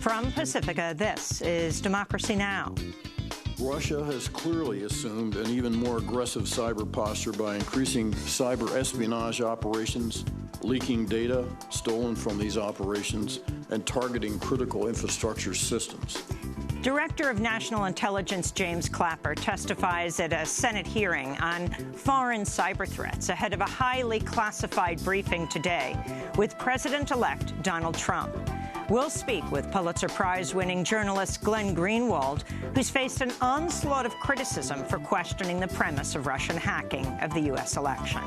From Pacifica, this is Democracy Now! Russia has clearly assumed an even more aggressive cyber posture by increasing cyber espionage operations, leaking data stolen from these operations, and targeting critical infrastructure systems. Director of National Intelligence James Clapper testifies at a Senate hearing on foreign cyber threats ahead of a highly classified briefing today with President-elect Donald Trump. We'll speak with Pulitzer Prize-winning journalist Glenn Greenwald, who's faced an onslaught of criticism for questioning the premise of Russian hacking of the U.S. election.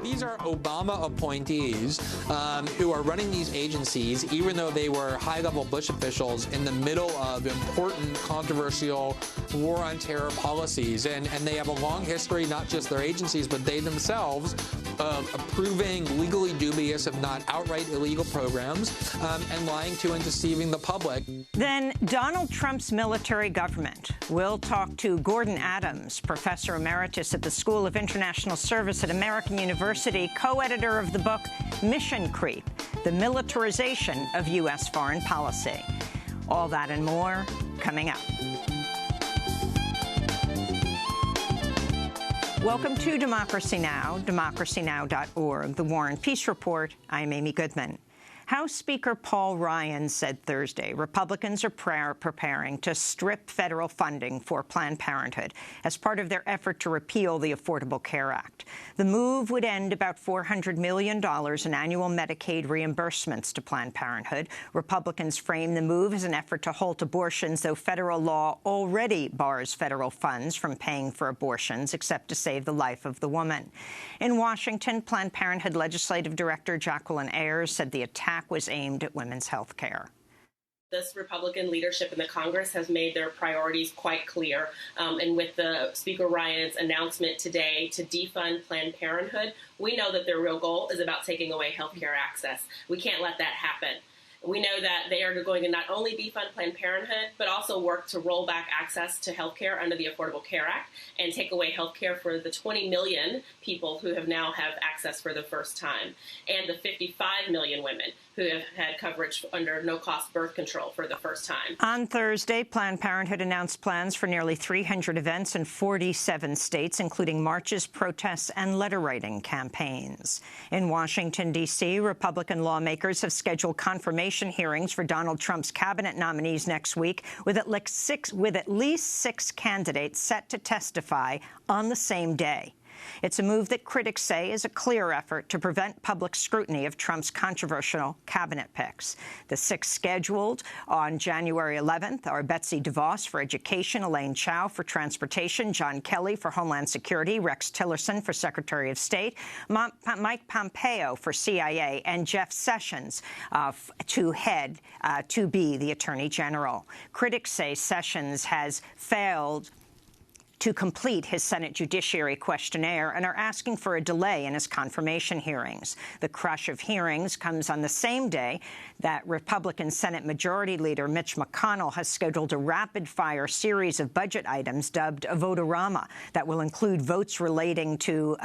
These are Obama appointees who are running these agencies, even though they were high-level Bush officials in the middle of important, controversial war on terror policies. And they have a long history, not just their agencies, but they themselves, of approving legally dubious, if not outright illegal programs, and lying to and deceiving the public. Then Donald Trump's military government. We'll talk to Gordon Adams, professor emeritus at the School of International Service at American University, co-editor of the book Mission Creep, The Militarization of U.S. Foreign Policy. All that and more coming up. Welcome to Democracy Now!, democracynow.org, The War and Peace Report. I'm Amy Goodman. House Speaker Paul Ryan said Thursday Republicans are preparing to strip federal funding for Planned Parenthood as part of their effort to repeal the Affordable Care Act. The move would end about $400 million in annual Medicaid reimbursements to Planned Parenthood. Republicans frame the move as an effort to halt abortions, though federal law already bars federal funds from paying for abortions, except to save the life of the woman. In Washington, Planned Parenthood Legislative Director Jacqueline Ayers said the attack was aimed at women's health care. This Republican leadership in the Congress has made their priorities quite clear. And with the Speaker Ryan's announcement today to defund Planned Parenthood, we know that their real goal is about taking away health care access. We can't let that happen. We know that they are going to not only defund Planned Parenthood, but also work to roll back access to health care under the Affordable Care Act and take away health care for the 20 million people who have now have access for the first time, and the 55 million women who have had coverage under no-cost birth control for the first time. On Thursday, Planned Parenthood announced plans for nearly 300 events in 47 states, including marches, protests, and letter-writing campaigns. In Washington, D.C., Republican lawmakers have scheduled confirmation hearings for Donald Trump's cabinet nominees next week, with at least six candidates set to testify on the same day. It's a move that critics say is a clear effort to prevent public scrutiny of Trump's controversial cabinet picks. The six scheduled on January 11th are Betsy DeVos for Education, Elaine Chao for Transportation, John Kelly for Homeland Security, Rex Tillerson for Secretary of State, Mike Pompeo for CIA, and Jeff Sessions to be the Attorney General. Critics say Sessions has failed to complete his Senate Judiciary questionnaire and are asking for a delay in his confirmation hearings. The crush of hearings comes on the same day that Republican Senate Majority Leader Mitch McConnell has scheduled a rapid-fire series of budget items dubbed a vote-a-rama that will include votes relating to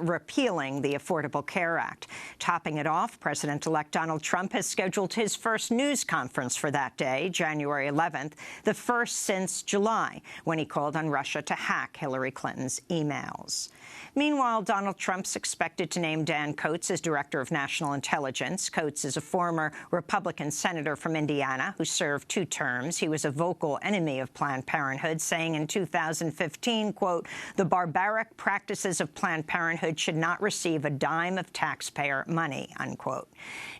repealing the Affordable Care Act. Topping it off, President-elect Donald Trump has scheduled his first news conference for that day, January 11th, the first since July, when he called on Russia to hack Hillary Clinton's emails. Meanwhile, Donald Trump's expected to name Dan Coats as Director of National Intelligence. Coats is a former Republican senator from Indiana who served 2 terms. He was a vocal enemy of Planned Parenthood, saying in 2015, quote, "The barbaric practices of Planned Parenthood should not receive a dime of taxpayer money," unquote.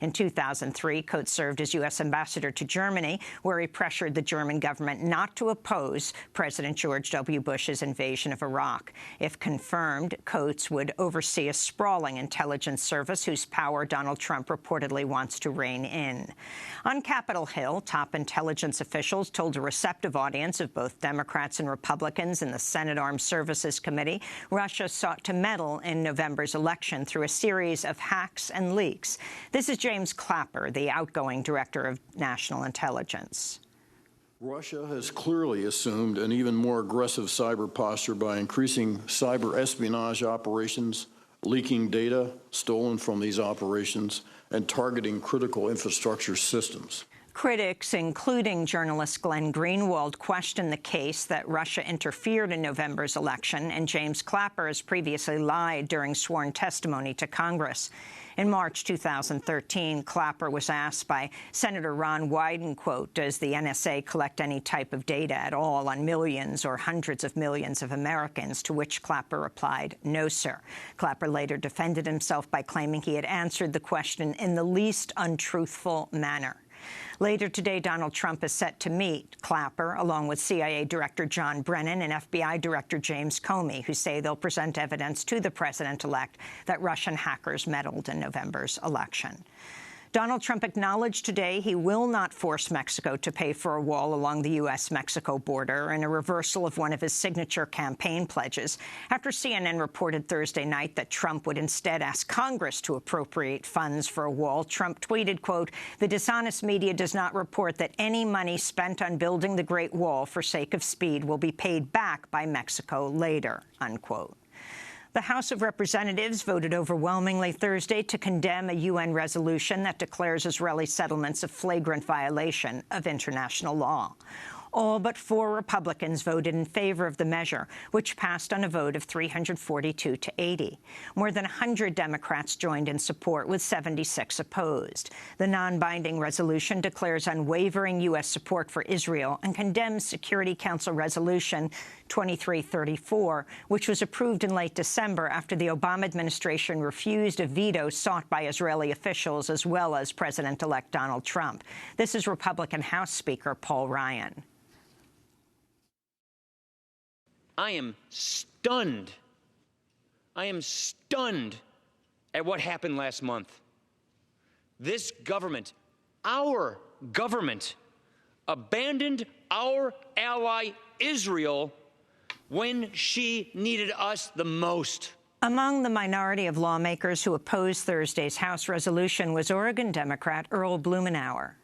In 2003, Coats served as U.S. ambassador to Germany, where he pressured the German government not to oppose President George W. Bush's invasion of Iraq. If confirmed, Coats would oversee a sprawling intelligence service whose power Donald Trump reportedly wants to rein in. On Capitol Hill, top intelligence officials told a receptive audience of both Democrats and Republicans in the Senate Armed Services Committee Russia sought to meddle in November's election through a series of hacks and leaks. This is James Clapper, the outgoing Director of National Intelligence. Russia has clearly assumed an even more aggressive cyber posture by increasing cyber espionage operations, leaking data stolen from these operations, and targeting critical infrastructure systems. Critics, including journalist Glenn Greenwald, question the case that Russia interfered in November's election, and James Clapper has previously lied during sworn testimony to Congress. In March 2013, Clapper was asked by Senator Ron Wyden, quote, does the NSA collect any type of data at all on millions or hundreds of millions of Americans, to which Clapper replied, no, sir. Clapper later defended himself by claiming he had answered the question in the least untruthful manner. Later today, Donald Trump is set to meet Clapper, along with CIA Director John Brennan and FBI Director James Comey, who say they'll present evidence to the president-elect that Russian hackers meddled in November's election. Donald Trump acknowledged today he will not force Mexico to pay for a wall along the U.S.-Mexico border, in a reversal of one of his signature campaign pledges, after CNN reported Thursday night that Trump would instead ask Congress to appropriate funds for a wall. Trump tweeted, quote, the dishonest media does not report that any money spent on building the Great Wall for sake of speed will be paid back by Mexico later, unquote. The House of Representatives voted overwhelmingly Thursday to condemn a UN resolution that declares Israeli settlements a flagrant violation of international law. All but 4 Republicans voted in favor of the measure, which passed on a vote of 342 to 80. More than 100 Democrats joined in support, with 76 opposed. The non-binding resolution declares unwavering U.S. support for Israel and condemns Security Council Resolution 2334, which was approved in late December after the Obama administration refused a veto sought by Israeli officials, as well as President-elect Donald Trump. This is Republican House Speaker Paul Ryan. I am stunned. I am stunned at what happened last month. This government, our government, abandoned our ally Israel when she needed us the most. Among the minority of lawmakers who opposed Thursday's House resolution was Oregon Democrat Earl Blumenauer.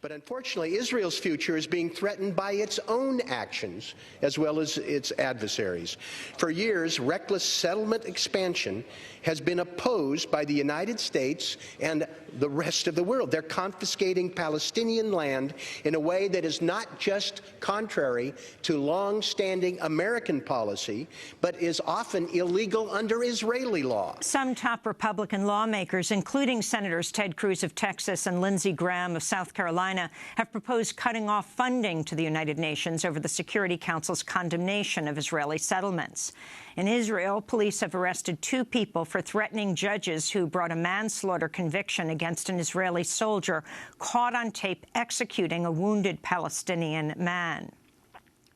But unfortunately, Israel's future is being threatened by its own actions, as well as its adversaries. For years, reckless settlement expansion has been opposed by the United States and the rest of the world. They're confiscating Palestinian land in a way that is not just contrary to long-standing American policy, but is often illegal under Israeli law. Some top Republican lawmakers, including Senators Ted Cruz of Texas and Lindsey Graham of South Carolina, have proposed cutting off funding to the United Nations over the Security Council's condemnation of Israeli settlements. In Israel, police have arrested 2 people for threatening judges who brought a manslaughter conviction against an Israeli soldier caught on tape executing a wounded Palestinian man.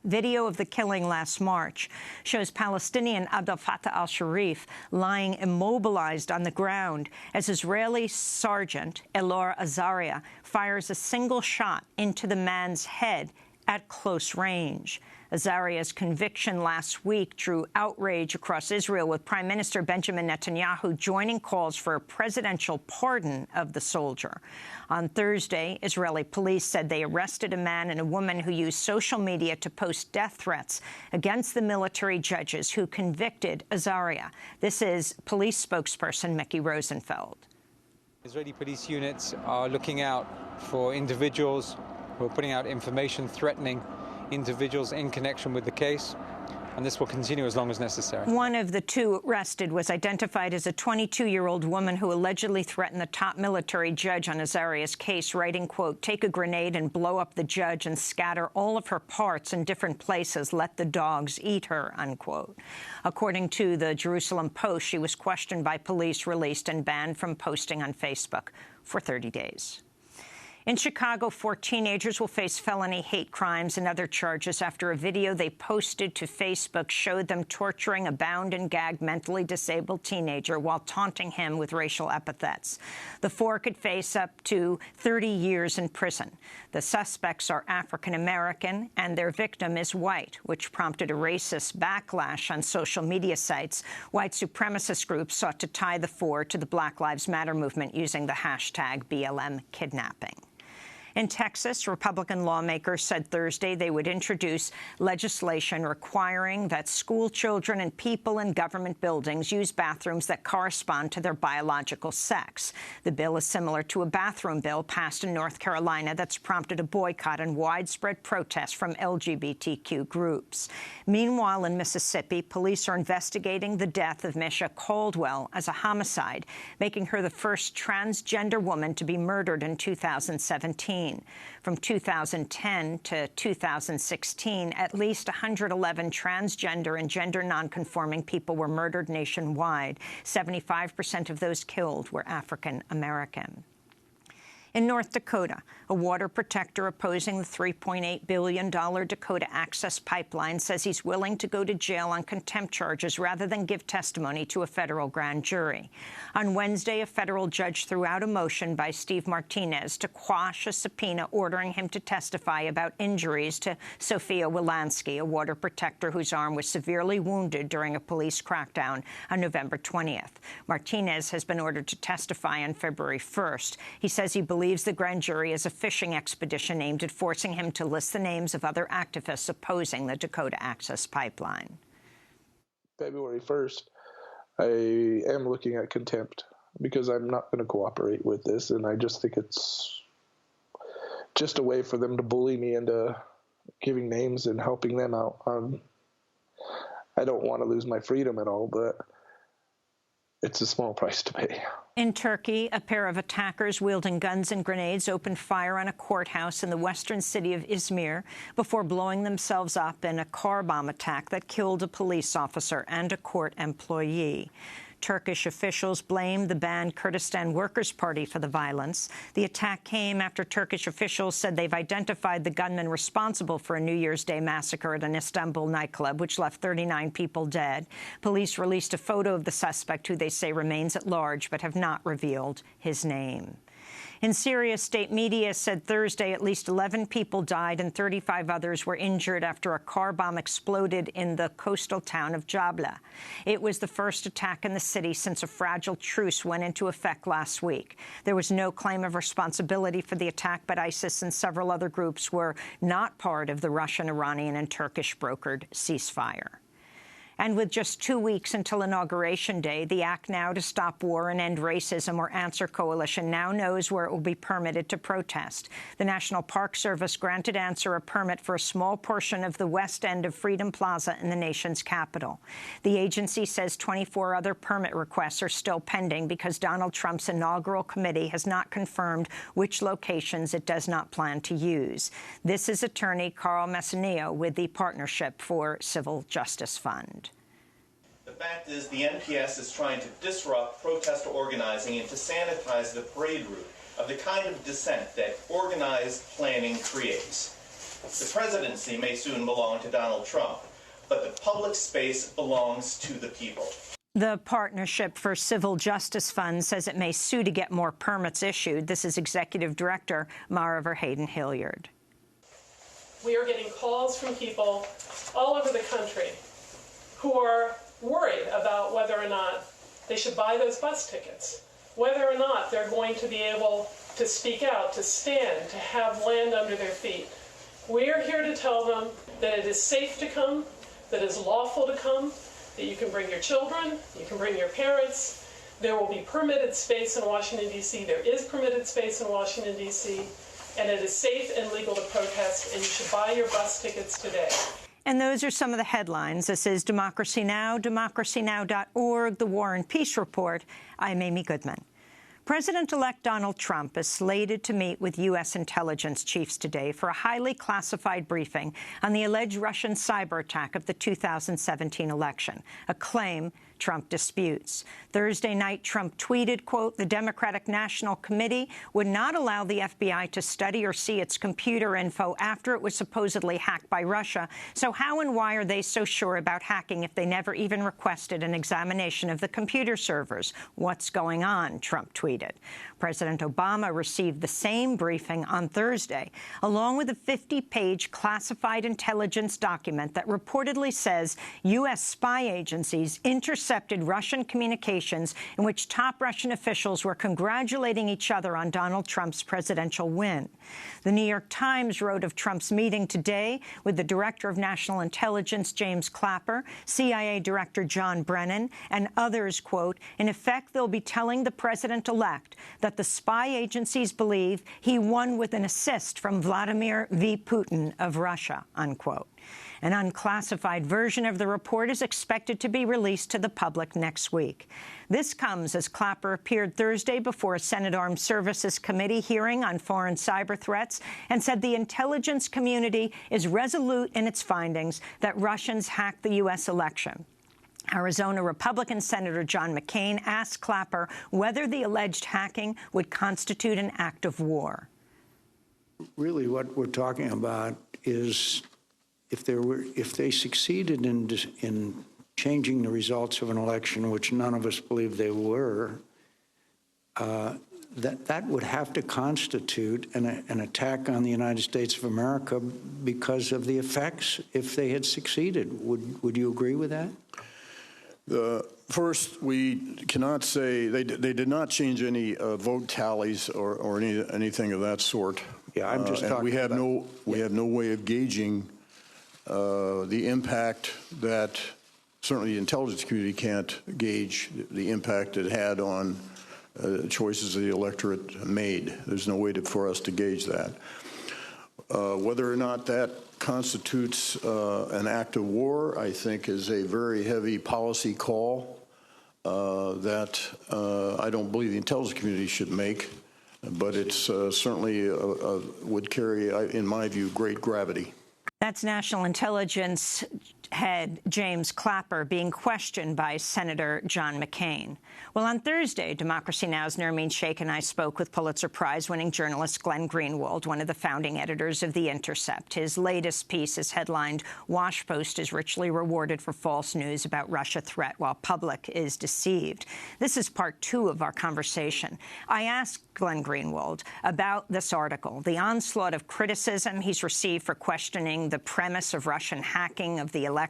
Video of the killing last March shows Palestinian Abdel Fattah al-Sharif lying immobilized on the ground as Israeli Sergeant Elor Azaria fires a single shot into the man's head at close range. Azaria's conviction last week drew outrage across Israel, with Prime Minister Benjamin Netanyahu joining calls for a presidential pardon of the soldier. On Thursday, Israeli police said they arrested a man and a woman who used social media to post death threats against the military judges who convicted Azaria. This is police spokesperson Mickey Rosenfeld. Israeli police units are looking out for individuals who are putting out information threatening individuals in connection with the case, and this will continue as long as necessary. One of the 2 arrested was identified as a 22-year-old woman who allegedly threatened the top military judge on Azaria's case, writing, quote, take a grenade and blow up the judge and scatter all of her parts in different places. Let the dogs eat her, unquote. According to the Jerusalem Post, she was questioned by police, released, and banned from posting on Facebook for 30 days. In Chicago, 4 teenagers will face felony hate crimes and other charges after a video they posted to Facebook showed them torturing a bound and gagged mentally disabled teenager while taunting him with racial epithets. The 4 could face up to 30 years in prison. The suspects are African-American and their victim is white, which prompted a racist backlash on social media sites. White supremacist groups sought to tie the 4 to the Black Lives Matter movement using the hashtag BLM kidnapping. In Texas, Republican lawmakers said Thursday they would introduce legislation requiring that school children and people in government buildings use bathrooms that correspond to their biological sex. The bill is similar to a bathroom bill passed in North Carolina that's prompted a boycott and widespread protest from LGBTQ groups. Meanwhile, in Mississippi, police are investigating the death of Misha Caldwell as a homicide, making her the first transgender woman to be murdered in 2017. From 2010 to 2016, at least 111 transgender and gender nonconforming people were murdered nationwide. 75% of those killed were African American. In North Dakota, a water protector opposing the $3.8 billion Dakota Access Pipeline says he's willing to go to jail on contempt charges rather than give testimony to a federal grand jury. On Wednesday, a federal judge threw out a motion by Steve Martinez to quash a subpoena ordering him to testify about injuries to Sophia Wilansky, a water protector whose arm was severely wounded during a police crackdown on November 20th. Martinez has been ordered to testify on February 1st. He says he believes the grand jury is a fishing expedition aimed at forcing him to list the names of other activists opposing the Dakota Access Pipeline. February 1st, I am looking at contempt because I'm not going to cooperate with this, and I just think it's just a way for them to bully me into giving names and helping them out. I don't want to lose my freedom at all, but it's a small price to pay. In Turkey, a pair of attackers wielding guns and grenades opened fire on a courthouse in the western city of Izmir before blowing themselves up in a car bomb attack that killed a police officer and a court employee. Turkish officials blamed the banned Kurdistan Workers' Party for the violence. The attack came after Turkish officials said they've identified the gunman responsible for a New Year's Day massacre at an Istanbul nightclub, which left 39 people dead. Police released a photo of the suspect, who they say remains at large, but have not revealed his name. In Syria, state media said Thursday at least 11 people died and 35 others were injured after a car bomb exploded in the coastal town of Jabla. It was the first attack in the city since a fragile truce went into effect last week. There was no claim of responsibility for the attack, but ISIS and several other groups were not part of the Russian, Iranian, and Turkish-brokered ceasefire. And with just 2 weeks until Inauguration Day, the Act Now to Stop War and End Racism, or ANSWER coalition, now knows where it will be permitted to protest. The National Park Service granted ANSWER a permit for a small portion of the west end of Freedom Plaza in the nation's capital. The agency says 24 other permit requests are still pending because Donald Trump's inaugural committee has not confirmed which locations it does not plan to use. This is attorney Carl Messineo with the Partnership for Civil Justice Fund. The fact is the NPS is trying to disrupt protest organizing and to sanitize the parade route of the kind of dissent that organized planning creates. The presidency may soon belong to Donald Trump, but the public space belongs to the people. The Partnership for Civil Justice Fund says it may sue to get more permits issued. This is Executive Director Mara Verheyden-Hilliard. We are getting calls from people all over the country who are worried about whether or not they should buy those bus tickets, whether or not they're going to be able to speak out, to stand, to have land under their feet. We are here to tell them that it is safe to come, that it is lawful to come, that you can bring your children, you can bring your parents. There will be permitted space in Washington, D.C. There is permitted space in Washington, D.C., and it is safe and legal to protest, and you should buy your bus tickets today. And those are some of the headlines. This is Democracy Now!, democracynow.org, The War and Peace Report. I'm Amy Goodman. President-elect Donald Trump is slated to meet with U.S. intelligence chiefs today for a highly classified briefing on the alleged Russian cyber attack of the 2017 election, a claim Trump disputes. Thursday night, Trump tweeted, quote, "The Democratic National Committee would not allow the FBI to study or see its computer info after it was supposedly hacked by Russia. So how and why are they so sure about hacking if they never even requested an examination of the computer servers? What's going on?" Trump tweeted. President Obama received the same briefing on Thursday, along with a 50-page classified intelligence document that reportedly says U.S. spy agencies intercepted intercepted Russian communications in which top Russian officials were congratulating each other on Donald Trump's presidential win. The New York Times wrote of Trump's meeting today with the Director of National Intelligence, James Clapper, CIA Director John Brennan, and others, quote, "In effect, they'll be telling the president-elect that the spy agencies believe he won with an assist from Vladimir V. Putin of Russia," unquote. An unclassified version of the report is expected to be released to the public next week. This comes as Clapper appeared Thursday before a Senate Armed Services Committee hearing on foreign cyber threats and said the intelligence community is resolute in its findings that Russians hacked the U.S. election. Arizona Republican Senator John McCain asked Clapper whether the alleged hacking would constitute an act of war. Really, what we're talking about is if they succeeded in changing the results of an election, which none of us believe they were, that would have to constitute an attack on the United States of America because of the effects if they had succeeded. Would you agree with that? First, we cannot say they did not change any vote tallies or anything of that sort. Yeah, I'm just talking. We have no way of gauging the impact that certainly the intelligence community can't gauge the impact it had on choices the electorate made. There's no way for us to gauge that. Whether or not that constitutes an act of war, I think, is a very heavy policy call that I don't believe the intelligence community should make, but it's certainly would carry, in my view, great gravity. That's National Intelligence head James Clapper being questioned by Senator John McCain. Well, on Thursday, Democracy Now's Nermeen Sheikh and I spoke with Pulitzer Prize-winning journalist Glenn Greenwald, one of the founding editors of The Intercept. His latest piece is headlined, "Wash Post is richly rewarded for false news about Russia threat while public is deceived." This is part 2 of our conversation. I asked Glenn Greenwald about this article, the onslaught of criticism he's received for questioning the premise of Russian hacking of the election,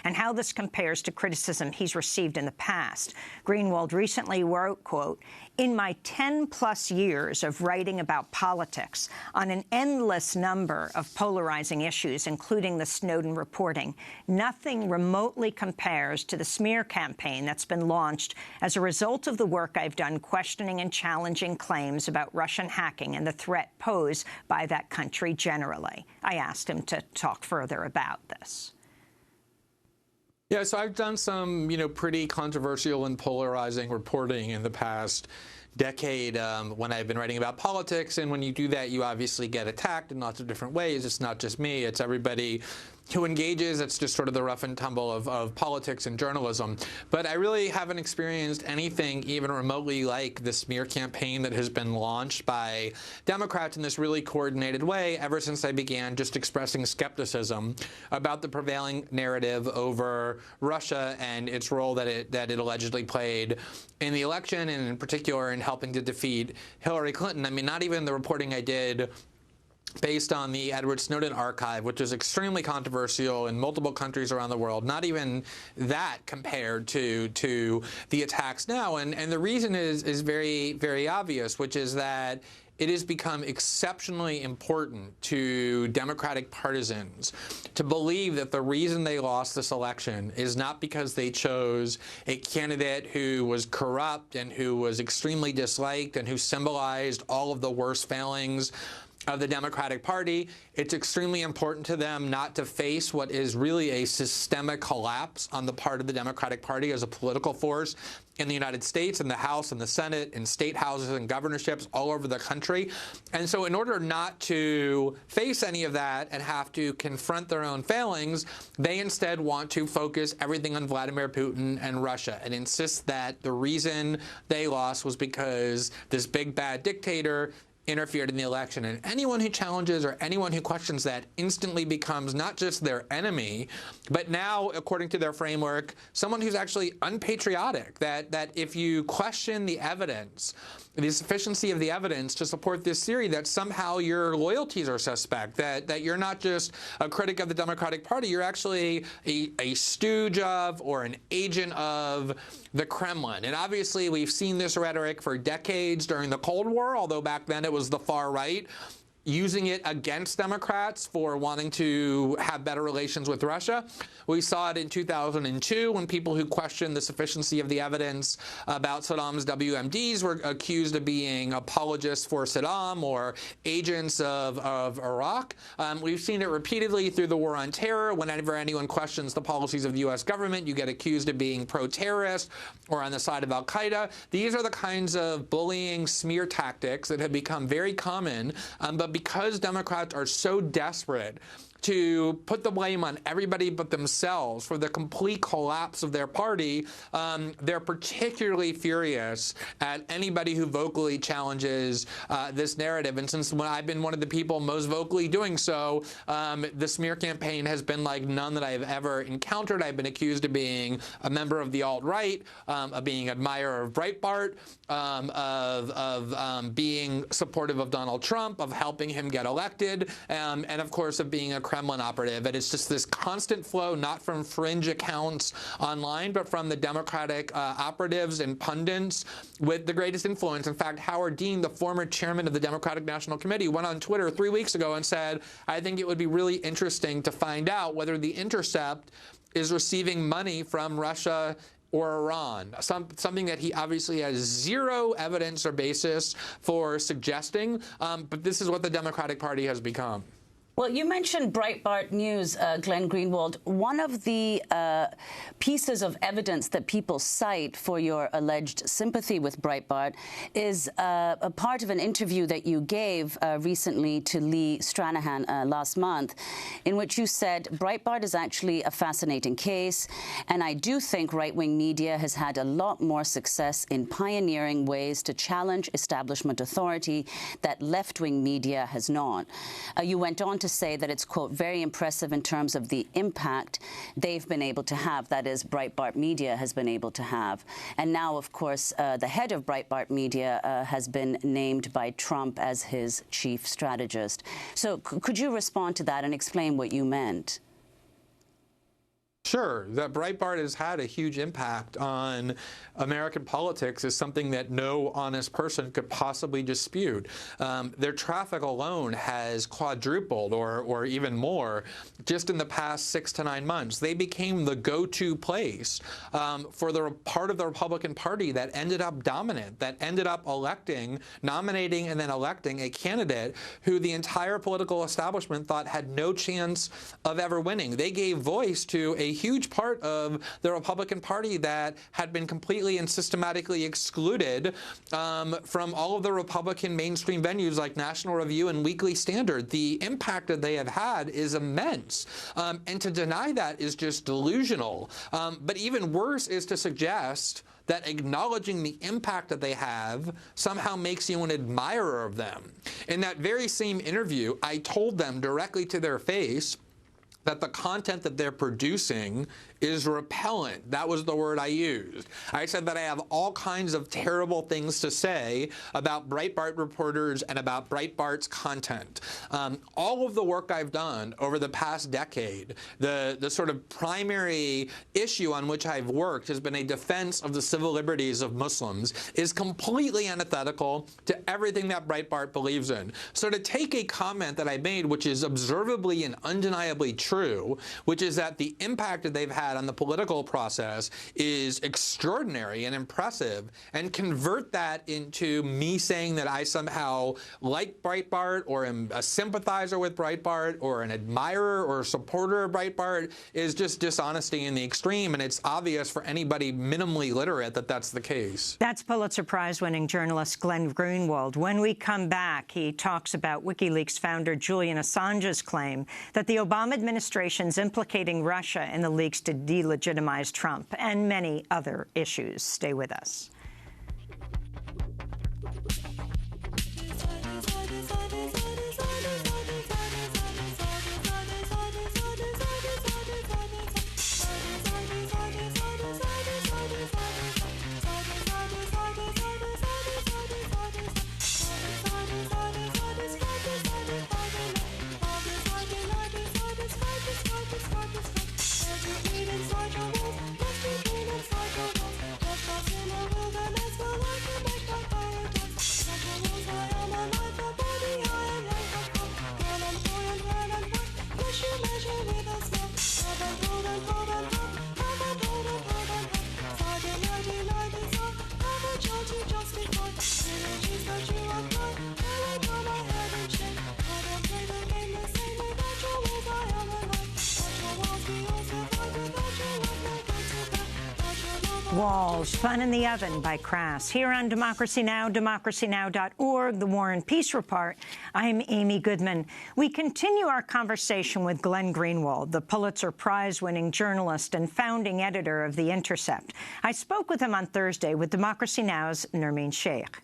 and how this compares to criticism he's received in the past. Greenwald recently wrote, quote, "In my 10-plus years of writing about politics on an endless number of polarizing issues, including the Snowden reporting, nothing remotely compares to the smear campaign that's been launched as a result of the work I've done questioning and challenging claims about Russian hacking and the threat posed by that country generally." I asked him to talk further about this. Yeah, so I've done some, pretty controversial and polarizing reporting in the past decade when I've been writing about politics. And when you do that, you obviously get attacked in lots of different ways. It's not just me. It's everybody who engages. It's just sort of the rough and tumble of politics and journalism. But I really haven't experienced anything even remotely like the smear campaign that has been launched by Democrats in this really coordinated way ever since I began just expressing skepticism about the prevailing narrative over Russia and its role that it allegedly played in the election, and in particular in helping to defeat Hillary Clinton. I mean, not even the reporting I did based on the Edward Snowden archive, which is extremely controversial in multiple countries around the world, not even that compared to the attacks now. And the reason is very, very obvious, which is that it has become exceptionally important to Democratic partisans to believe that the reason they lost this election is not because they chose a candidate who was corrupt and who was extremely disliked and who symbolized all of the worst failings of the Democratic Party. It's extremely important to them not to face what is really a systemic collapse on the part of the Democratic Party as a political force in the United States, in the House, in the Senate, in state houses and governorships all over the country. And so in order not to face any of that and have to confront their own failings, they instead want to focus everything on Vladimir Putin and Russia and insist that the reason they lost was because this big bad dictator interfered in the election. And anyone who challenges or anyone who questions that instantly becomes not just their enemy, but now, according to their framework, someone who's actually unpatriotic. That if you question the evidence the sufficiency of the evidence to support this theory that somehow your loyalties are suspect, that you're not just a critic of the Democratic Party, you're actually a stooge of or an agent of the Kremlin. And obviously we've seen this rhetoric for decades during the Cold War, although back then it was the far right using it against Democrats for wanting to have better relations with Russia. We saw it in 2002 when people who questioned the sufficiency of the evidence about Saddam's WMDs were accused of being apologists for Saddam or agents of Iraq. We've seen it repeatedly through the war on terror. Whenever anyone questions the policies of the U.S. government, you get accused of being pro-terrorist or on the side of al-Qaeda. These are the kinds of bullying smear tactics that have become very common, but because Democrats are so desperate to put the blame on everybody but themselves for the complete collapse of their party, they're particularly furious at anybody who vocally challenges this narrative. And since I've been one of the people most vocally doing so, the smear campaign has been like none that I've ever encountered. I've been accused of being a member of the alt-right, of being an admirer of Breitbart, of being supportive of Donald Trump, of helping him get elected, and of course of being a Kremlin operative. And it's just this constant flow, not from fringe accounts online, but from the Democratic operatives and pundits with the greatest influence. In fact, Howard Dean, the former chairman of the Democratic National Committee, went on Twitter 3 weeks ago and said, I think it would be really interesting to find out whether The Intercept is receiving money from Russia or Iran, something that he obviously has zero evidence or basis for suggesting, but this is what the Democratic Party has become. Well, you mentioned Breitbart News, Glenn Greenwald. One of the pieces of evidence that people cite for your alleged sympathy with Breitbart is a part of an interview that you gave recently to Lee Stranahan last month, in which you said, Breitbart is actually a fascinating case, and I do think right-wing media has had a lot more success in pioneering ways to challenge establishment authority that left-wing media has not. You went on to say that it's, quote, very impressive in terms of the impact they've been able to have, that is, Breitbart Media has been able to have. And now, of course, the head of Breitbart Media has been named by Trump as his chief strategist. So could you respond to that and explain what you meant? Sure, that Breitbart has had a huge impact on American politics is something that no honest person could possibly dispute. Their traffic alone has quadrupled or even more just in the past 6 to 9 months. They became the go-to place for the part of the Republican Party that ended up dominant, that ended up nominating and then electing a candidate who the entire political establishment thought had no chance of ever winning. They gave voice to a huge part of the Republican Party that had been completely and systematically excluded from all of the Republican mainstream venues like National Review and Weekly Standard. The impact that they have had is immense, and to deny that is just delusional. But even worse is to suggest that acknowledging the impact that they have somehow makes you an admirer of them. In that very same interview, I told them directly to their face that the content that they're producing is repellent. That was the word I used. I said that I have all kinds of terrible things to say about Breitbart reporters and about Breitbart's content. All of the work I've done over the past decade, the sort of primary issue on which I've worked has been a defense of the civil liberties of Muslims, is completely antithetical to everything that Breitbart believes in. So to take a comment that I made, which is observably and undeniably true, which is that the impact that they've had on the political process is extraordinary and impressive, and convert that into me saying that I somehow like Breitbart or am a sympathizer with Breitbart or an admirer or a supporter of Breitbart is just dishonesty in the extreme, and it's obvious for anybody minimally literate that that's the case. That's Pulitzer Prize-winning journalist Glenn Greenwald. When we come back, he talks about WikiLeaks founder Julian Assange's claim that the Obama administration's implicating Russia in the leaks to delegitimize Trump and many other issues. Stay with us. Walls, Fun in the Oven by Crass. Here on Democracy Now!, democracynow.org, The War and Peace Report, I'm Amy Goodman. We continue our conversation with Glenn Greenwald, the Pulitzer Prize-winning journalist and founding editor of The Intercept. I spoke with him on Thursday with Democracy Now!'s Nermeen Sheikh.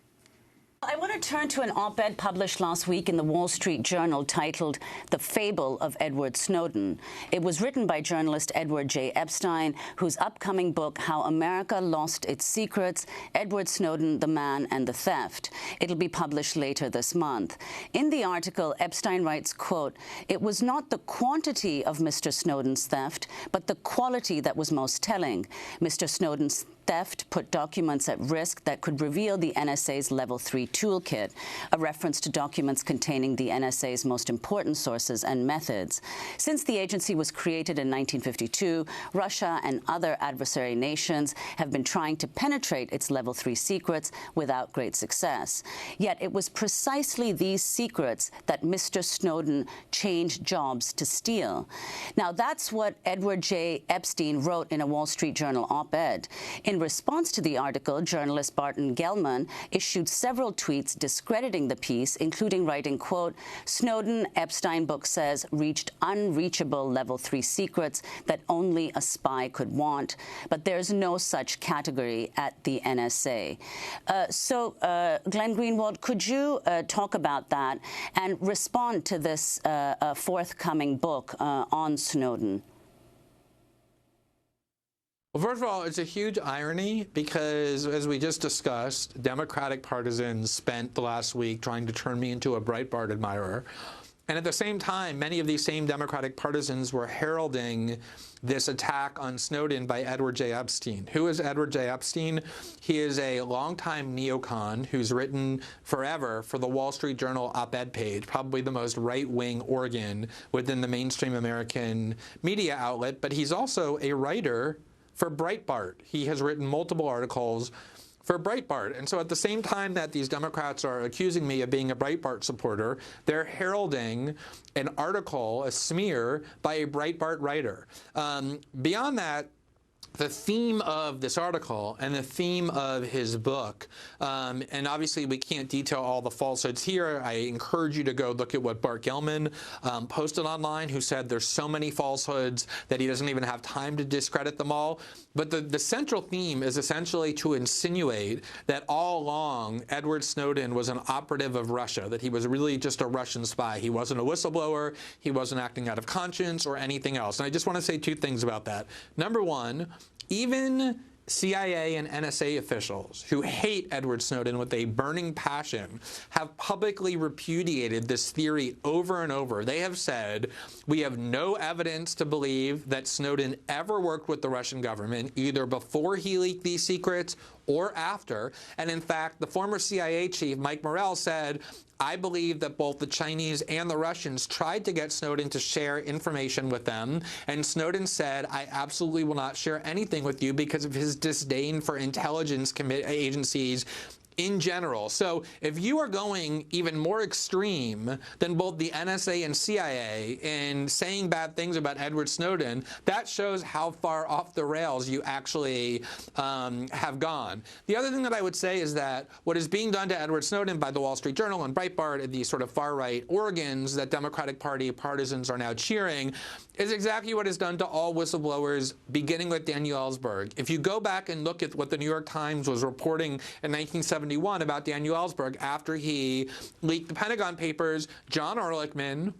I want to turn to an op-ed published last week in the Wall Street Journal titled The Fable of Edward Snowden. It was written by journalist Edward J. Epstein, whose upcoming book, How America Lost Its Secrets, Edward Snowden, the Man and the Theft. It'll be published later this month. In the article, Epstein writes, quote, "It was not the quantity of Mr. Snowden's theft, but the quality that was most telling. Mr. Snowden's theft put documents at risk that could reveal the NSA's Level 3 toolkit, a reference to documents containing the NSA's most important sources and methods. Since the agency was created in 1952, Russia and other adversary nations have been trying to penetrate its Level 3 secrets without great success. Yet it was precisely these secrets that Mr. Snowden changed jobs to steal." Now, that's what Edward J. Epstein wrote in a Wall Street Journal op-ed. In response to the article, journalist Barton Gellman issued several tweets discrediting the piece, including writing, quote, "Snowden, Epstein book says, reached unreachable Level 3 secrets that only a spy could want, but there's no such category at the NSA." Glenn Greenwald, could you talk about that and respond to this forthcoming book on Snowden? Well, first of all, it's a huge irony because, as we just discussed, Democratic partisans spent the last week trying to turn me into a Breitbart admirer. And at the same time, many of these same Democratic partisans were heralding this attack on Snowden by Edward J. Epstein. Who is Edward J. Epstein? He is a longtime neocon who's written forever for the Wall Street Journal op-ed page, probably the most right-wing organ within the mainstream American media outlet. But he's also a writer for Breitbart. He has written multiple articles for Breitbart. And so at the same time that these Democrats are accusing me of being a Breitbart supporter, they're heralding an article, a smear, by a Breitbart writer. Beyond that, the theme of this article and the theme of his book, and obviously we can't detail all the falsehoods here. I encourage you to go look at what Bart Gellman posted online, who said there's so many falsehoods that he doesn't even have time to discredit them all. But the central theme is essentially to insinuate that all along Edward Snowden was an operative of Russia, that he was really just a Russian spy. He wasn't a whistleblower, he wasn't acting out of conscience or anything else. And I just want to say two things about that. Number one, even CIA and NSA officials who hate Edward Snowden with a burning passion have publicly repudiated this theory over and over. They have said, we have no evidence to believe that Snowden ever worked with the Russian government, either before he leaked these secrets or after. And in fact, the former CIA chief, Mike Morrell, said, I believe that both the Chinese and the Russians tried to get Snowden to share information with them. And Snowden said, I absolutely will not share anything with you because of his disdain for intelligence agencies in general. So if you are going even more extreme than both the NSA and CIA in saying bad things about Edward Snowden, that shows how far off the rails you actually have gone. The other thing that I would say is that what is being done to Edward Snowden by the Wall Street Journal and Breitbart and these sort of far-right organs that Democratic Party partisans are now cheering is exactly what is done to all whistleblowers, beginning with Daniel Ellsberg. If you go back and look at what the New York Times was reporting in 1971 about Daniel Ellsberg after he leaked the Pentagon Papers, John Ehrlichman,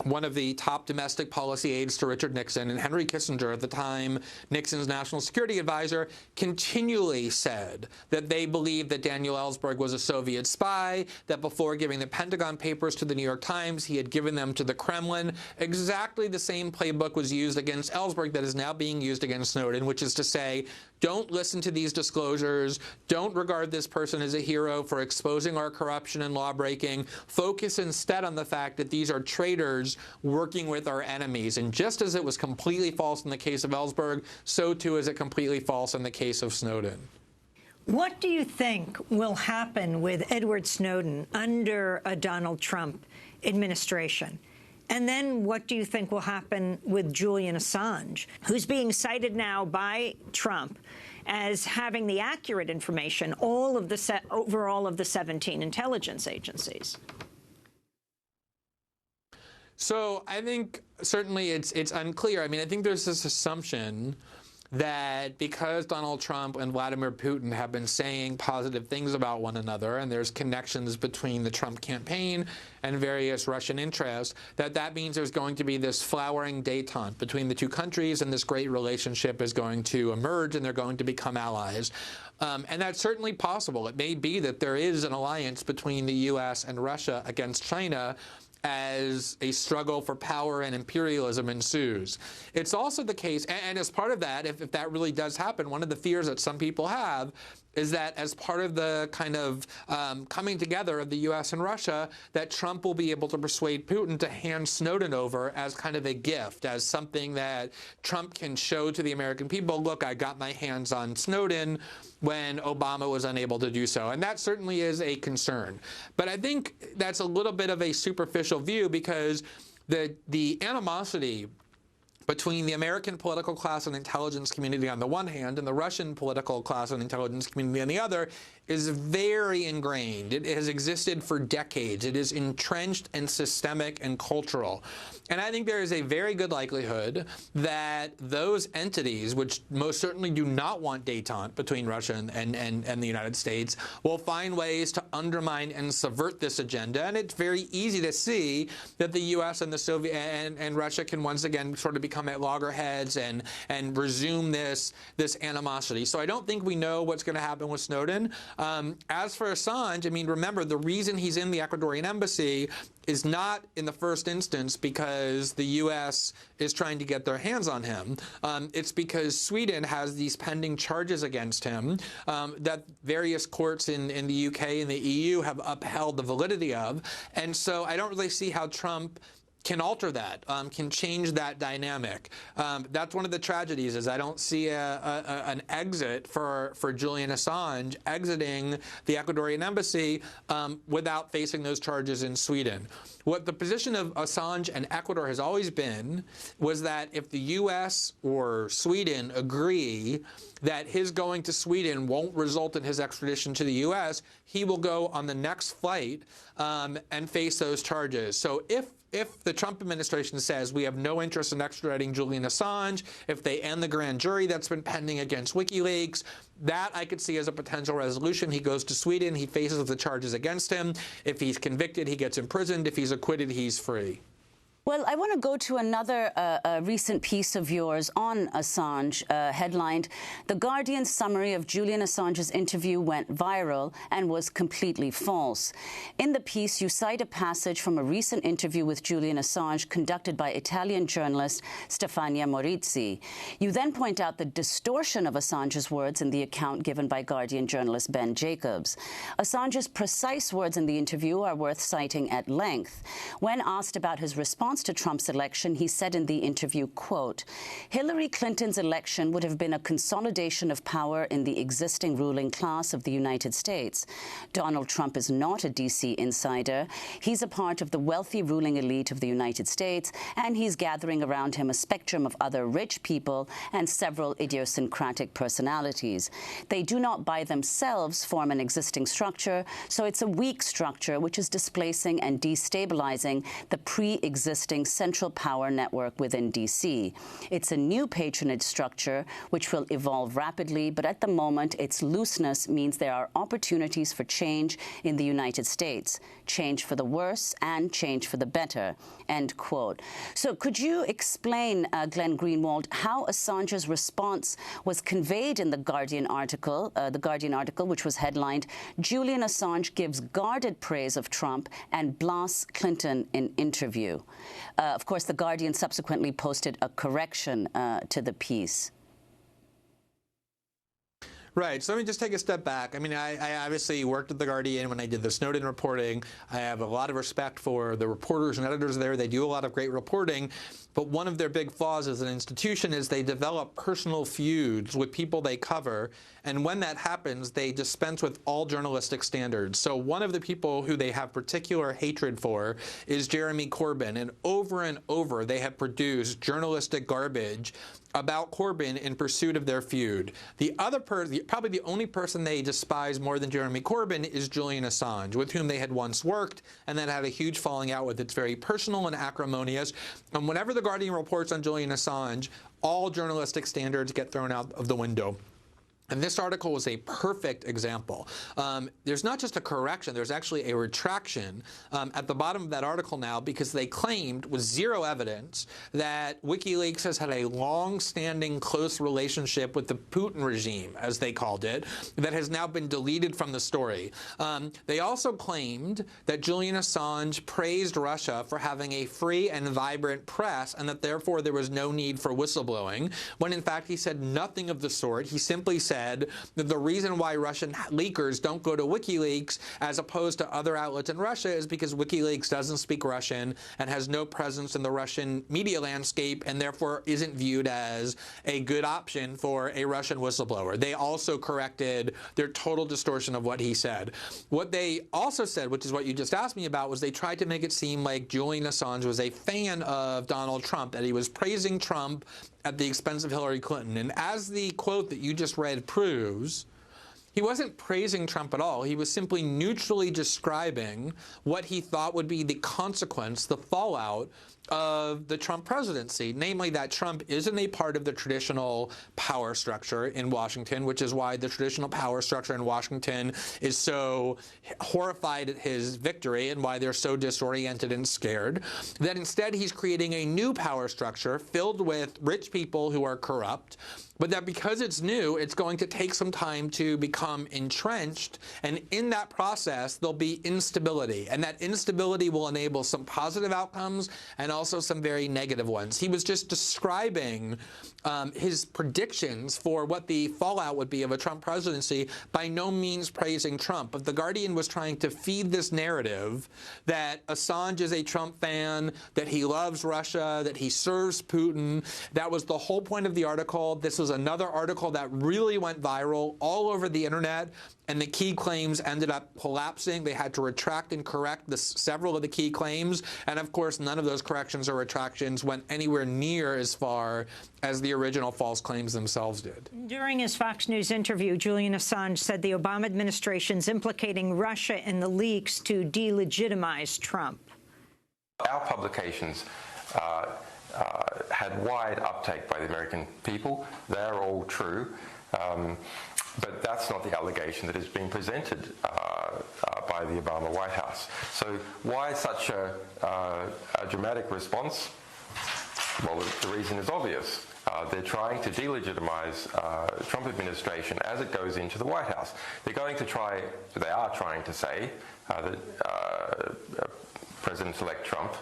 one of the top domestic policy aides to Richard Nixon, and Henry Kissinger, at the time Nixon's national security advisor, continually said that they believed that Daniel Ellsberg was a Soviet spy, that before giving the Pentagon Papers to the New York Times, he had given them to the Kremlin. Exactly the same playbook was used against Ellsberg that is now being used against Snowden, which is to say, don't listen to these disclosures. Don't regard this person as a hero for exposing our corruption and law-breaking. Focus instead on the fact that these are traitors working with our enemies. And just as it was completely false in the case of Ellsberg, so too is it completely false in the case of Snowden. What do you think will happen with Edward Snowden under a Donald Trump administration? And then what do you think will happen with Julian Assange, who's being cited now by Trump as having the accurate information over all of the 17 intelligence agencies? So I think certainly it's unclear. I mean, I think there's this assumption that because Donald Trump and Vladimir Putin have been saying positive things about one another, and there's connections between the Trump campaign and various Russian interests, that means there's going to be this flowering détente between the two countries, and this great relationship is going to emerge, and they're going to become allies. And that's certainly possible. It may be that there is an alliance between the U.S. and Russia against China as a struggle for power and imperialism ensues. It's also the case, and as part of that, if that really does happen, one of the fears that some people have is that as part of the kind of coming together of the U.S. and Russia, that Trump will be able to persuade Putin to hand Snowden over as kind of a gift, as something that Trump can show to the American people, look, I got my hands on Snowden when Obama was unable to do so. And that certainly is a concern. But I think that's a little bit of a superficial view, because the animosity between the American political class and intelligence community on the one hand and the Russian political class and intelligence community on the other is very ingrained. It has existed for decades. It is entrenched and systemic and cultural. And I think there is a very good likelihood that those entities, which most certainly do not want détente between Russia and the United States, will find ways to undermine and subvert this agenda. And it's very easy to see that the U.S. and the Soviet and Russia can once again sort of become at loggerheads and resume this animosity. So I don't think we know what's going to happen with Snowden. As for Assange, I mean, remember, the reason he's in the Ecuadorian embassy is not in the first instance because the U.S. is trying to get their hands on him. It's because Sweden has these pending charges against him that various courts in the U.K. and the EU have upheld the validity of. And so I don't really see how Trump can alter that, can change that dynamic. That's one of the tragedies, is I don't see an exit for Julian Assange exiting the Ecuadorian embassy without facing those charges in Sweden. What the position of Assange and Ecuador has always been was that if the U.S. or Sweden agree that his going to Sweden won't result in his extradition to the U.S., he will go on the next flight and face those charges. So if the Trump administration says we have no interest in extraditing Julian Assange, if they end the grand jury that's been pending against WikiLeaks, that I could see as a potential resolution. He goes to Sweden, he faces the charges against him. If he's convicted, he gets imprisoned. If he's acquitted, he's free. Well, I want to go to another recent piece of yours on Assange, headlined, "The Guardian's summary of Julian Assange's interview went viral and was completely false." In the piece, you cite a passage from a recent interview with Julian Assange conducted by Italian journalist Stefania Morizzi. You then point out the distortion of Assange's words in the account given by Guardian journalist Ben Jacobs. Assange's precise words in the interview are worth citing at length. When asked about his response to Trump's election, he said in the interview, quote, "Hillary Clinton's election would have been a consolidation of power in the existing ruling class of the United States. Donald Trump is not a D.C. insider. He's a part of the wealthy ruling elite of the United States, and he's gathering around him a spectrum of other rich people and several idiosyncratic personalities. They do not by themselves form an existing structure, so it's a weak structure which is displacing and destabilizing the pre-existing central power network within D.C. It's a new patronage structure which will evolve rapidly, but at the moment its looseness means there are opportunities for change in the United States, change for the worse and change for the better," end quote. So could you explain, Glenn Greenwald, how Assange's response was conveyed in the Guardian article, which was headlined, "Julian Assange gives guarded praise of Trump and blasts Clinton in interview"? Of course, the Guardian subsequently posted a correction to the piece. Right. So let me just take a step back. I mean, I obviously worked at The Guardian when I did the Snowden reporting. I have a lot of respect for the reporters and editors there. They do a lot of great reporting. But one of their big flaws as an institution is they develop personal feuds with people they cover. And when that happens, they dispense with all journalistic standards. So one of the people who they have particular hatred for is Jeremy Corbyn. And over, they have produced journalistic garbage about Corbyn in pursuit of their feud. The other person, probably the only person they despise more than Jeremy Corbyn, is Julian Assange, with whom they had once worked and then had a huge falling out with. It's very personal and acrimonious. And whenever The Guardian reports on Julian Assange, all journalistic standards get thrown out of the window. And this article was a perfect example. There's not just a correction, there's actually a retraction at the bottom of that article now, because they claimed, with zero evidence, that WikiLeaks has had a long-standing close relationship with the Putin regime, as they called it, that has now been deleted from the story. They also claimed that Julian Assange praised Russia for having a free and vibrant press, and that therefore there was no need for whistleblowing, when in fact he said nothing of the sort. He simply said that the reason why Russian leakers don't go to WikiLeaks as opposed to other outlets in Russia is because WikiLeaks doesn't speak Russian and has no presence in the Russian media landscape, and therefore isn't viewed as a good option for a Russian whistleblower. They also corrected their total distortion of what he said. What they also said, which is what you just asked me about, was they tried to make it seem like Julian Assange was a fan of Donald Trump, that he was praising Trump at the expense of Hillary Clinton. And as the quote that you just read proves, he wasn't praising Trump at all. He was simply neutrally describing what he thought would be the consequence, the fallout of the Trump presidency, namely that Trump isn't a part of the traditional power structure in Washington, which is why the traditional power structure in Washington is so horrified at his victory and why they're so disoriented and scared. That instead he's creating a new power structure filled with rich people who are corrupt, but that because it's new, it's going to take some time to become entrenched, and in that process there'll be instability, and that instability will enable some positive outcomes and also some very negative ones. He was just describing his predictions for what the fallout would be of a Trump presidency, by no means praising Trump. But The Guardian was trying to feed this narrative that Assange is a Trump fan, that he loves Russia, that he serves Putin. That was the whole point of the article. This was another article that really went viral all over the internet, and the key claims ended up collapsing. They had to retract and correct several of the key claims, and of course none of those corrections or retractions went anywhere near as far as the original false claims themselves did. During his Fox News interview, Julian Assange said the Obama administration's implicating Russia in the leaks to delegitimize Trump. Our publications had wide uptake by the American people. They're all true. But that's not the allegation that is being presented by the Obama White House. So why such a dramatic response? Well, the reason is obvious. They're trying to delegitimize the Trump administration as it goes into the White House. They are trying to say that President-elect Trump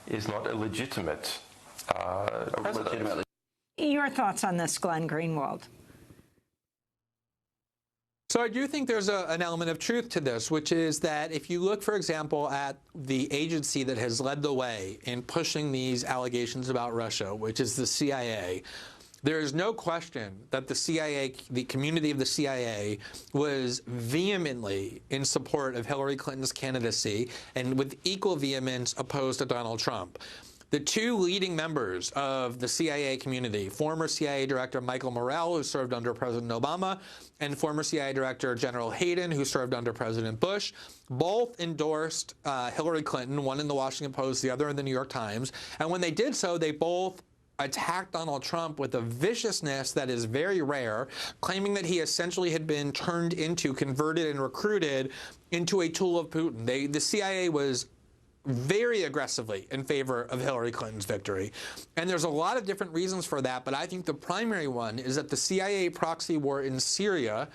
is not a legitimate president. Your thoughts on this, Glenn Greenwald? So I do think there's an element of truth to this, which is that if you look, for example, at the agency that has led the way in pushing these allegations about Russia, which is the CIA, there is no question that the CIA, the community of the CIA, was vehemently in support of Hillary Clinton's candidacy and with equal vehemence opposed to Donald Trump. The two leading members of the CIA community, former CIA Director Michael Morrell, who served under President Obama, and former CIA Director General Hayden, who served under President Bush, both endorsed Hillary Clinton, one in the Washington Post, the other in the New York Times. And when they did so, they both attacked Donald Trump with a viciousness that is very rare, claiming that he essentially had been turned into, converted and recruited into a tool of Putin. The CIA was very aggressively in favor of Hillary Clinton's victory. And there's a lot of different reasons for that, but I think the primary one is that the CIA proxy war in Syria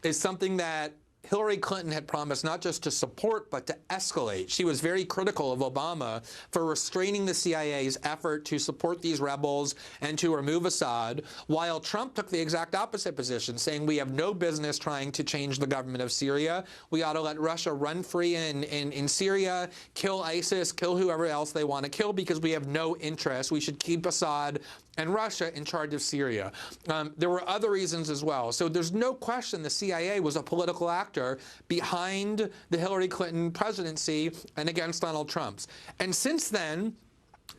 is something that Hillary Clinton had promised not just to support, but to escalate. She was very critical of Obama for restraining the CIA's effort to support these rebels and to remove Assad, while Trump took the exact opposite position, saying we have no business trying to change the government of Syria. We ought to let Russia run free in Syria, kill ISIS, kill whoever else they want to kill, because we have no interest. We should keep Assad and Russia in charge of Syria. There were other reasons as well. So there's no question the CIA was a political actor behind the Hillary Clinton presidency and against Donald Trump's. And since then,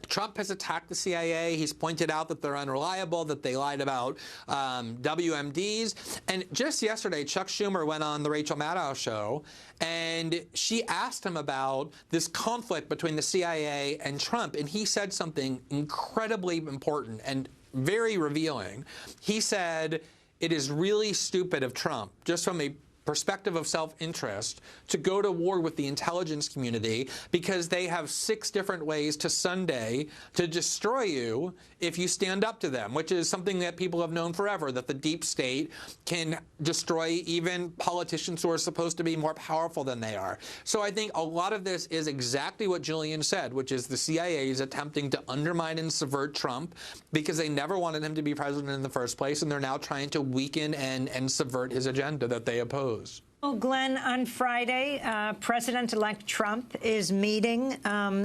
Trump has attacked the CIA. He's pointed out that they're unreliable, that they lied about WMDs. And just yesterday, Chuck Schumer went on the Rachel Maddow show, and she asked him about this conflict between the CIA and Trump. And he said something incredibly important and very revealing. He said, it is really stupid of Trump, just from a perspective of self-interest, to go to war with the intelligence community because they have 6 different ways to Sunday to destroy you if you stand up to them, which is something that people have known forever, that the deep state can destroy even politicians who are supposed to be more powerful than they are. So I think a lot of this is exactly what Julian said, which is the CIA is attempting to undermine and subvert Trump because they never wanted him to be president in the first place, and they're now trying to weaken and subvert his agenda that they oppose. Well, Glenn, on Friday, President-elect Trump is meeting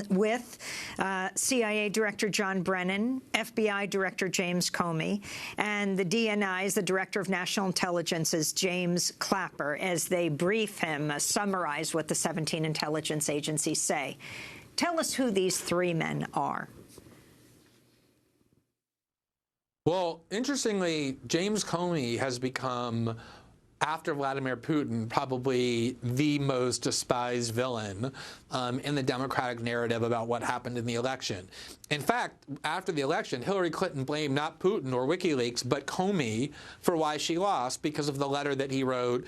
with CIA Director John Brennan, FBI Director James Comey, and the DNI's, the Director of National Intelligence's James Clapper, as they brief him, summarize what the 17 intelligence agencies say. Tell us who these 3 men are. Well, interestingly, James Comey has become, after Vladimir Putin, probably the most despised villain in the Democratic narrative about what happened in the election. In fact, after the election, Hillary Clinton blamed not Putin or WikiLeaks, but Comey for why she lost, because of the letter that he wrote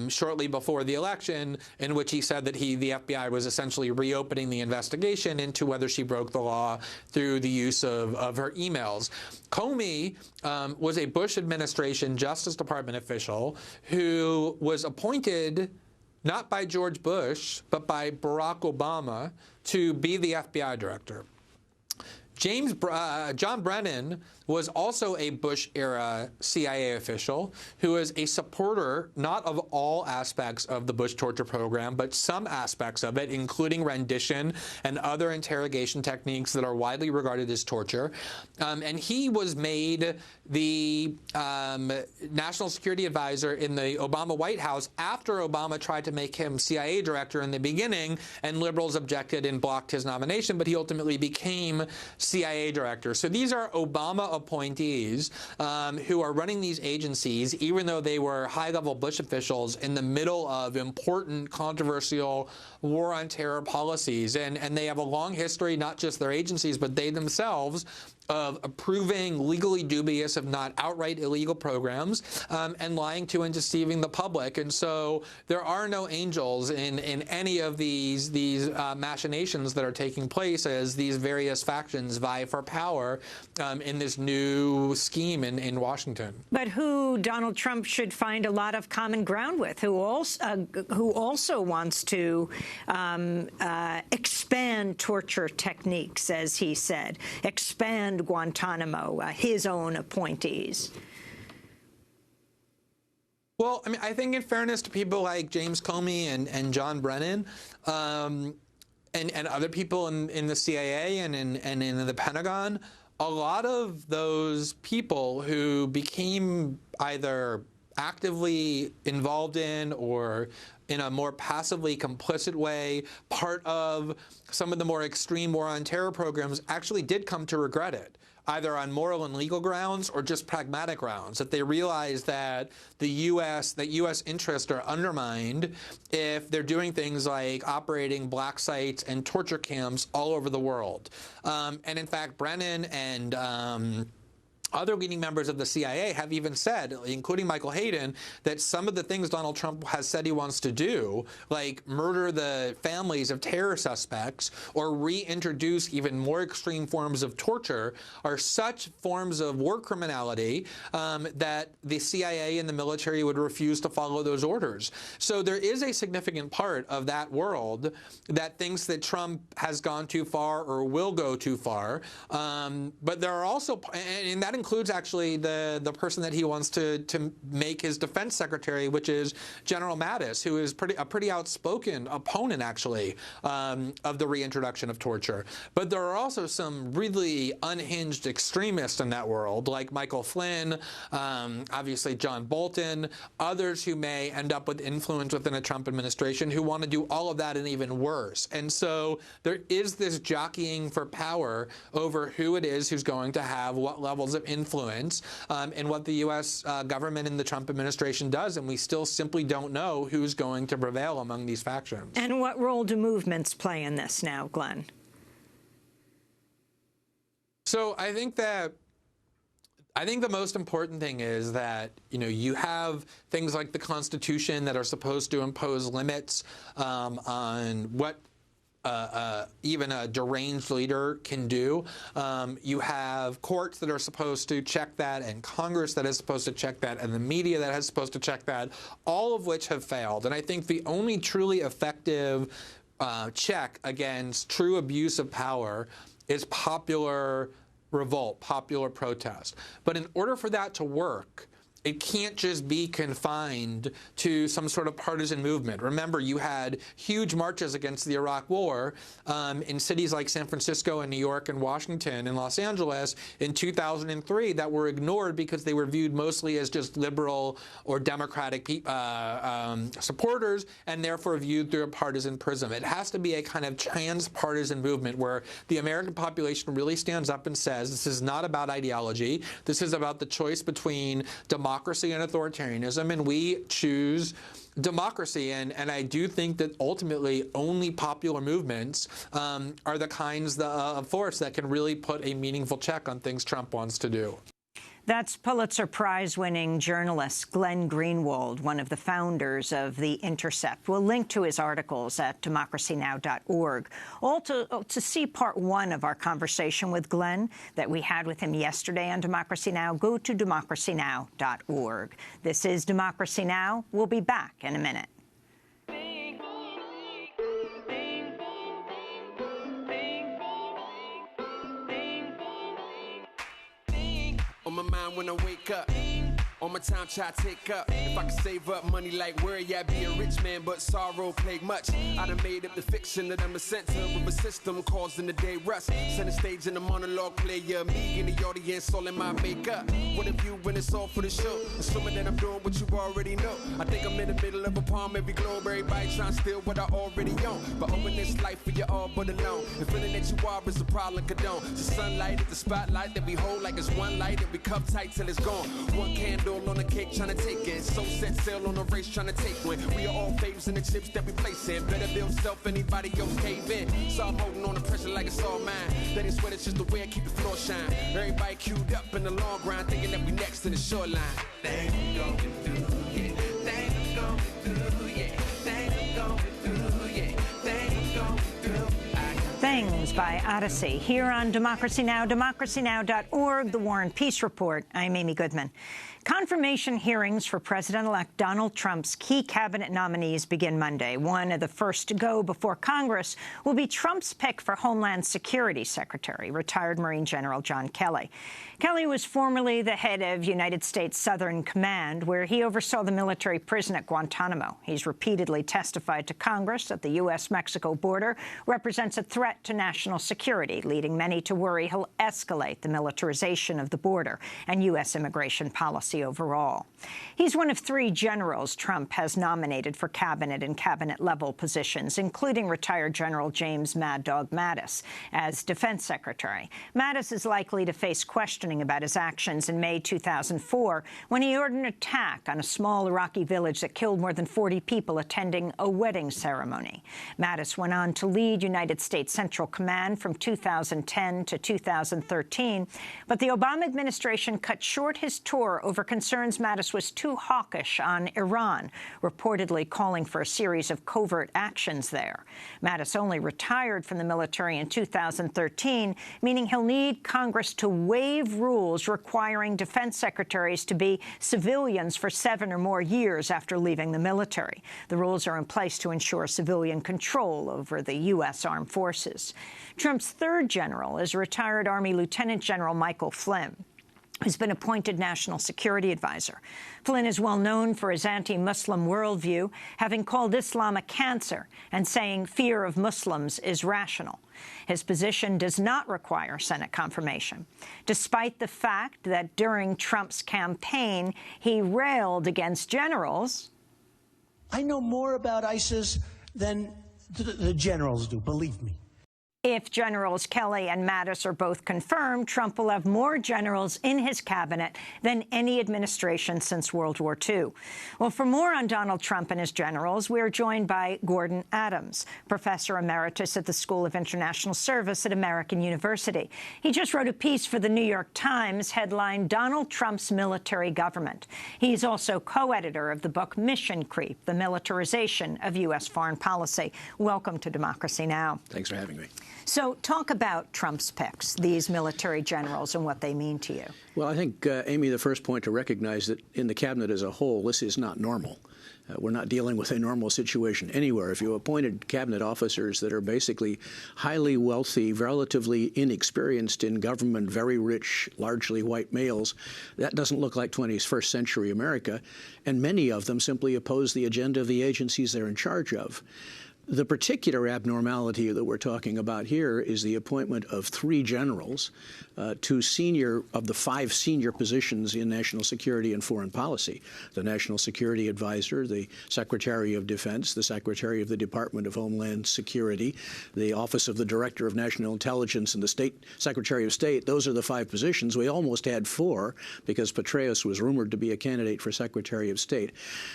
shortly before the election, in which he said that the FBI was essentially reopening the investigation into whether she broke the law through the use of her emails. Comey was a Bush administration Justice Department official who was appointed not by George Bush, but by Barack Obama to be the FBI director. John Brennan was also a Bush-era CIA official who was a supporter not of all aspects of the Bush torture program, but some aspects of it, including rendition and other interrogation techniques that are widely regarded as torture. And he was made the national security advisor in the Obama White House after Obama tried to make him CIA director in the beginning, and liberals objected and blocked his nomination, but he ultimately became CIA director. So these are Obama appointees who are running these agencies, even though they were high-level Bush officials in the middle of important, controversial war on terror policies. And they have a long history, not just their agencies, but they themselves, of approving legally dubious, if not outright illegal programs, and lying to and deceiving the public. And so there are no angels in any of these machinations that are taking place as these various factions vie for power in this new scheme in Washington. But who Donald Trump should find a lot of common ground with, who also wants to expand torture techniques, as he said, expand Guantanamo, his own appointees. Well, I mean, I think in fairness to people like James Comey and John Brennan, and other people in the CIA and in the Pentagon, a lot of those people who became either actively involved in or in a more passively complicit way part of some of the more extreme war on terror programs actually did come to regret it, either on moral and legal grounds or just pragmatic grounds, that they realize that U.S. interests are undermined if they're doing things like operating black sites and torture camps all over the world. And in fact, Brennan and other leading members of the CIA have even said, including Michael Hayden, that some of the things Donald Trump has said he wants to do, like murder the families of terror suspects or reintroduce even more extreme forms of torture, are such forms of war criminality that the CIA and the military would refuse to follow those orders. So there is a significant part of that world that thinks that Trump has gone too far or will go too far. But there are also, and that includes actually the person that he wants to make his defense secretary, which is General Mattis, who is a pretty outspoken opponent, actually, of the reintroduction of torture. But there are also some really unhinged extremists in that world, like Michael Flynn, obviously John Bolton, others who may end up with influence within a Trump administration who want to do all of that and even worse. And so there is this jockeying for power over who it is who's going to have what levels of influence in what the U.S. government and the Trump administration does, and we still simply don't know who's going to prevail among these factions. And what role do movements play in this now, Glenn? So I think the most important thing is that, you have things like the Constitution that are supposed to impose limits on what even a deranged leader can do. You have courts that are supposed to check that, and Congress that is supposed to check that, and the media that is supposed to check that, all of which have failed. And I think the only truly effective check against true abuse of power is popular revolt, popular protest. But in order for that to work, it can't just be confined to some sort of partisan movement. Remember, you had huge marches against the Iraq War in cities like San Francisco and New York and Washington and Los Angeles in 2003 that were ignored because they were viewed mostly as just liberal or democratic supporters, and therefore viewed through a partisan prism. It has to be a kind of transpartisan movement where the American population really stands up and says, this is not about ideology. This is about the choice between democracy and authoritarianism, and we choose democracy. And I do think that ultimately only popular movements are the kinds of force that can really put a meaningful check on things Trump wants to do. That's Pulitzer Prize-winning journalist Glenn Greenwald, one of the founders of The Intercept. We'll link to his articles at DemocracyNow.org. To see part one of our conversation with Glenn that we had with him yesterday on Democracy Now!, go to DemocracyNow.org. This is Democracy Now! We'll be back in a minute. On my mind when I wake up, on my time try to take up. If I could save up money like where yeah, I'd be a rich man, but sorrow plague much. I done made up the fiction that I'm a center of a system causing the day rust. Center stage in the monologue player, me in the audience all in my makeup. What if you when it's all for the show? Assuming that I'm doing what you already know. I think I'm in the middle of a palm, every globe, everybody trying to steal what I already own. But owning this life for you all but alone. And feeling that you are is a problem condone. The sunlight is the spotlight that we hold like it's one light and we cup tight till it's gone. One candle on the cake trying to take it. So set sail on a race trying to take one. We are all faves in the chips that we place in. Better build self, anybody else cave in. So I'm holding on the pressure like it's all mine. That ain't sweat, it's just the way I keep the floor shine. Everybody queued up in the long grind, thinking that we next to the shoreline. Things we going through, yeah. Things we going through, yeah. Things we going through, yeah. Things we going through. Things by Odyssey, here on Democracy Now!, DemocracyNow.org, The War and Peace Report. I'm Amy Goodman. Confirmation hearings for President-elect Donald Trump's key cabinet nominees begin Monday. One of the first to go before Congress will be Trump's pick for Homeland Security Secretary, retired Marine General John Kelly. Kelly was formerly the head of United States Southern Command, where he oversaw the military prison at Guantanamo. He's repeatedly testified to Congress that the U.S.-Mexico border represents a threat to national security, leading many to worry he'll escalate the militarization of the border and U.S. immigration policy policy overall. He's one of 3 generals Trump has nominated for cabinet and cabinet-level positions, including retired General James Mad Dog Mattis as Defense Secretary. Mattis is likely to face questioning about his actions in May 2004 when he ordered an attack on a small Iraqi village that killed more than 40 people attending a wedding ceremony. Mattis went on to lead United States Central Command from 2010 to 2013, but the Obama administration cut short his tour over concerns Mattis was too hawkish on Iran, reportedly calling for a series of covert actions there. Mattis only retired from the military in 2013, meaning he'll need Congress to waive rules requiring defense secretaries to be civilians for 7 or more years after leaving the military. The rules are in place to ensure civilian control over the U.S. Armed Forces. Trump's 3rd general is retired Army Lieutenant General Michael Flynn, who's been appointed National Security Advisor. Flynn is well known for his anti-Muslim worldview, having called Islam a cancer and saying fear of Muslims is rational. His position does not require Senate confirmation, despite the fact that during Trump's campaign, he railed against generals. I know more about ISIS than the generals do, believe me. If Generals Kelly and Mattis are both confirmed, Trump will have more generals in his cabinet than any administration since World War II. Well, for more on Donald Trump and his generals, we are joined by Gordon Adams, professor emeritus at the School of International Service at American University. He just wrote a piece for the New York Times headlined Donald Trump's Military Government. He's also co-editor of the book Mission Creep, The Militarization of U.S. Foreign Policy. Welcome to Democracy Now! Thanks for having me. So talk about Trump's picks, these military generals, and what they mean to you. Well, I think, Amy, the first point to recognize that in the cabinet as a whole, this is not normal. We're not dealing with a normal situation anywhere. If you appointed cabinet officers that are basically highly wealthy, relatively inexperienced in government, very rich, largely white males, that doesn't look like 21st century America, and many of them simply oppose the agenda of the agencies they're in charge of. The particular abnormality that we're talking about here is the appointment of 3 generals, 2 senior of the 5 senior positions in national security and foreign policy: the National Security Advisor, the Secretary of Defense, the Secretary of the Department of Homeland Security, the Office of the Director of National Intelligence, and the State Secretary of State. Those are the 5 positions. We almost had 4 because Petraeus was rumored to be a candidate for Secretary of State.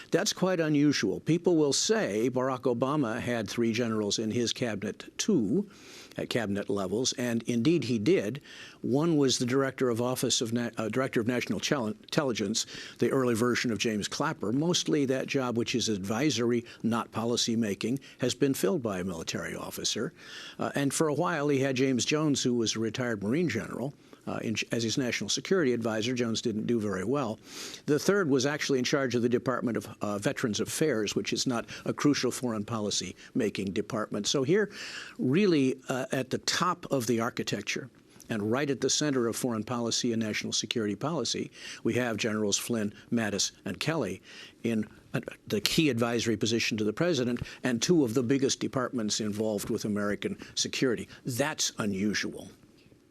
That's quite unusual. People will say Barack Obama had 3 generals in his cabinet, too, at cabinet levels, and indeed he did. One was the Director of National Intelligence, the early version of James Clapper. Mostly that job, which is advisory, not policy making, has been filled by a military officer. And for a while he had James Jones, who was a retired Marine general, as his national security advisor. Jones didn't do very well. The third was actually in charge of the Department of Veterans Affairs, which is not a crucial foreign policy making department. So here, really at the top of the architecture and right at the center of foreign policy and national security policy, we have Generals Flynn, Mattis, and Kelly in the key advisory position to the president and 2 of the biggest departments involved with American security. That's unusual.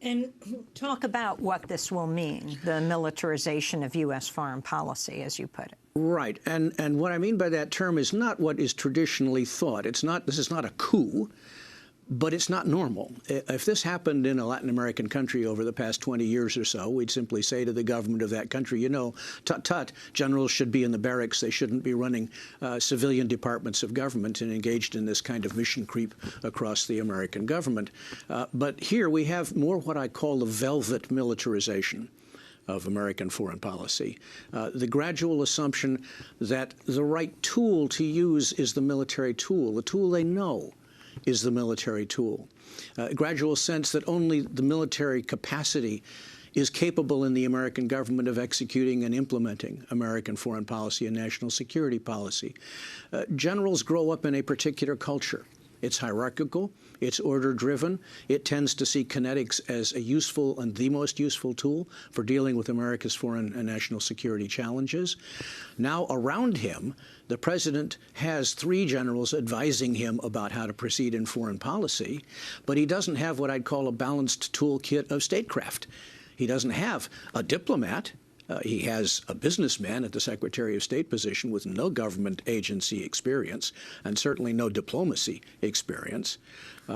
And talk about what this will mean, the militarization of U.S. foreign policy, as you put it. Right. And what I mean by that term is not what is traditionally thought. This is not a coup, but it's not normal. If this happened in a Latin American country over the past 20 years or so, we'd simply say to the government of that country, you know, tut-tut, generals should be in the barracks. They shouldn't be running civilian departments of government and engaged in this kind of mission creep across the American government. But here we have more what I call the velvet militarization of American foreign policy. The gradual assumption that the right tool to use is the military tool, the tool they know is the military tool. A gradual sense that only the military capacity is capable in the American government of executing and implementing American foreign policy and national security policy. Generals grow up in a particular culture. It's hierarchical, it's order-driven, it tends to see kinetics as a useful and the most useful tool for dealing with America's foreign and national security challenges. Now, around him, the president has 3 generals advising him about how to proceed in foreign policy, but he doesn't have what I'd call a balanced toolkit of statecraft. He doesn't have a diplomat. He has a businessman at the Secretary of State position with no government agency experience and certainly no diplomacy experience.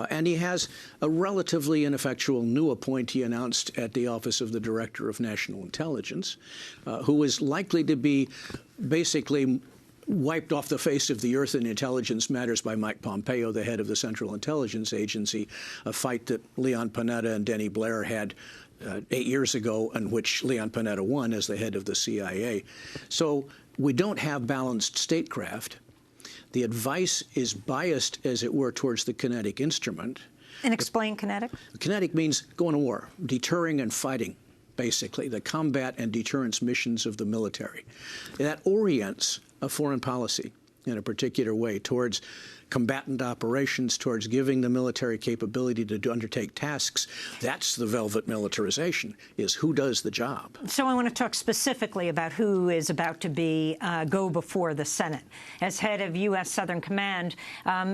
And he has a relatively ineffectual new appointee announced at the Office of the Director of National Intelligence, who is likely to be basically wiped off the face of the earth in intelligence matters by Mike Pompeo, the head of the Central Intelligence Agency, a fight that Leon Panetta and Denny Blair had 8 years ago, in which Leon Panetta won as the head of the CIA. So we don't have balanced statecraft. The advice is biased, as it were, towards the kinetic instrument. And explain kinetic. Kinetic means going to war, deterring and fighting, basically, the combat and deterrence missions of the military. That orients a foreign policy in a particular way towards combatant operations, towards giving the military capability to undertake tasks. That's the velvet militarization, is who does the job. So I want to talk specifically about who is about to be go before the Senate. As head of U.S. Southern Command,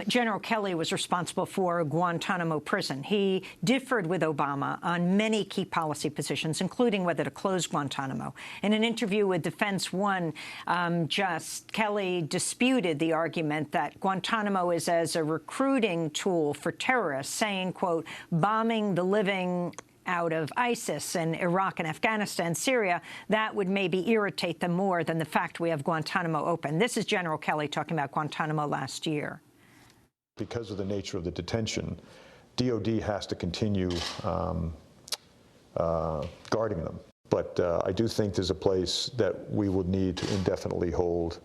General Kelly was responsible for Guantanamo prison. He differed with Obama on many key policy positions, including whether to close Guantanamo. In an interview with Defense One, Kelly disputed the argument that Guantanamo is as a recruiting tool for terrorists, saying, quote, bombing the living out of ISIS in Iraq and Afghanistan, Syria, that would maybe irritate them more than the fact we have Guantanamo open. This is General Kelly talking about Guantanamo last year. Because of the nature of the detention, DOD has to continue guarding them. But I do think there's a place that we would need to indefinitely hold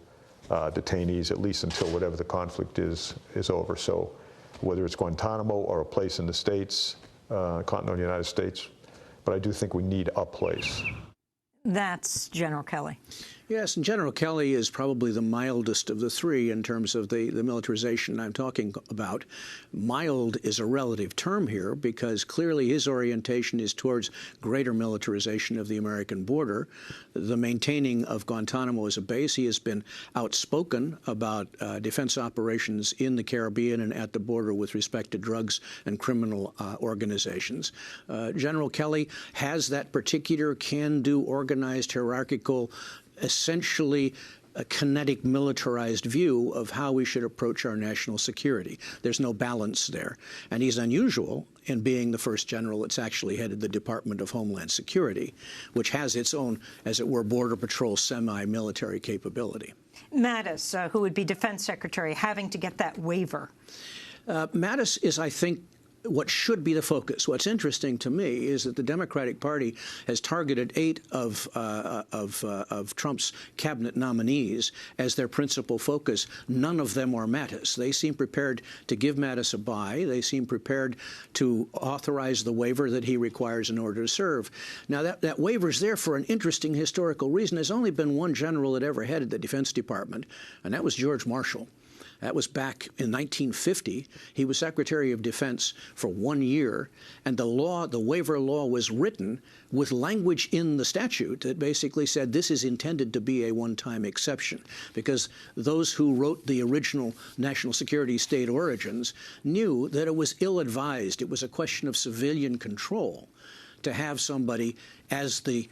detainees, at least until whatever the conflict is over. So whether it's Guantanamo or a place in the States, continental United States, but I do think we need a place. That's General Kelly. Yes, and General Kelly is probably the mildest of the three in terms of the militarization I'm talking about. Mild is a relative term here because clearly his orientation is towards greater militarization of the American border, the maintaining of Guantanamo as a base. He has been outspoken about defense operations in the Caribbean and at the border with respect to drugs and criminal organizations. General Kelly has that particular can-do, organized, hierarchical, essentially a kinetic militarized view of how we should approach our national security. There's no balance there. And he's unusual in being the first general that's actually headed the Department of Homeland Security, which has its own, as it were, Border Patrol semi-military capability. Mattis, who would be Defense Secretary, having to get that waiver. Mattis is, I think, what should be the focus. What's interesting to me is that the Democratic Party has targeted 8 of Trump's cabinet nominees as their principal focus. None of them are Mattis. They seem prepared to give Mattis a bye. They seem prepared to authorize the waiver that he requires in order to serve. Now, that waiver is there for an interesting historical reason. There's only been one general that ever headed the Defense Department, and that was George Marshall. That was back in 1950. He was Secretary of Defense for 1 year, and the waiver law was written with language in the statute that basically said this is intended to be a one-time exception, because those who wrote the original national security state origins knew that it was ill-advised. It was a question of civilian control to have somebody as the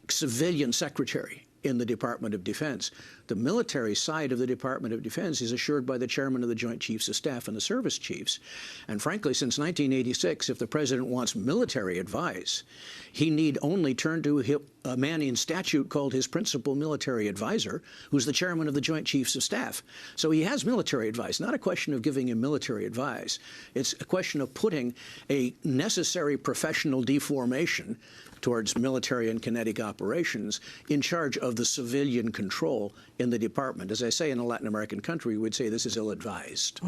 civilian secretary in the Department of Defense. The military side of the Department of Defense is assured by the chairman of the Joint Chiefs of Staff and the service chiefs. And frankly, since 1986, if the president wants military advice, he need only turn to a man in statute called his principal military advisor, who's the chairman of the Joint Chiefs of Staff. So he has military advice, not a question of giving him military advice. It's a question of putting a necessary professional deformation towards military and kinetic operations in charge of the civilian control in the department. As I say, in a Latin American country, we would say this is ill-advised.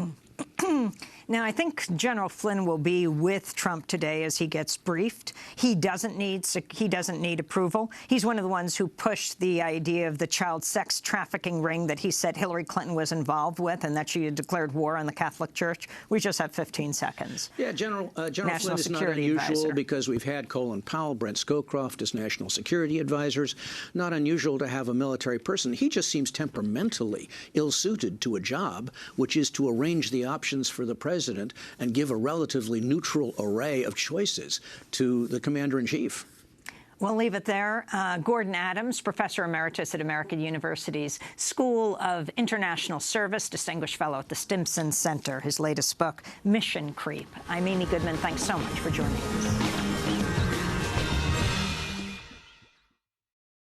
Now, I think General Flynn will be with Trump today as he gets briefed. He doesn't need approval. He's one of the ones who pushed the idea of the child sex trafficking ring that he said Hillary Clinton was involved with and that she had declared war on the Catholic Church. We just have 15 seconds. Yeah, General Flynn is not unusual because we've had Colin Powell, Brent Scowcroft as national security advisors. Not unusual to have a military person. He just seems temperamentally ill-suited to a job, which is to arrange the options for the president and give a relatively neutral array of choices to the commander-in-chief. We'll leave it there. Gordon Adams, Professor Emeritus at American University's School of International Service, Distinguished Fellow at the Stimson Center. His latest book, Mission Creep. I'm Amy Goodman. Thanks so much for joining us.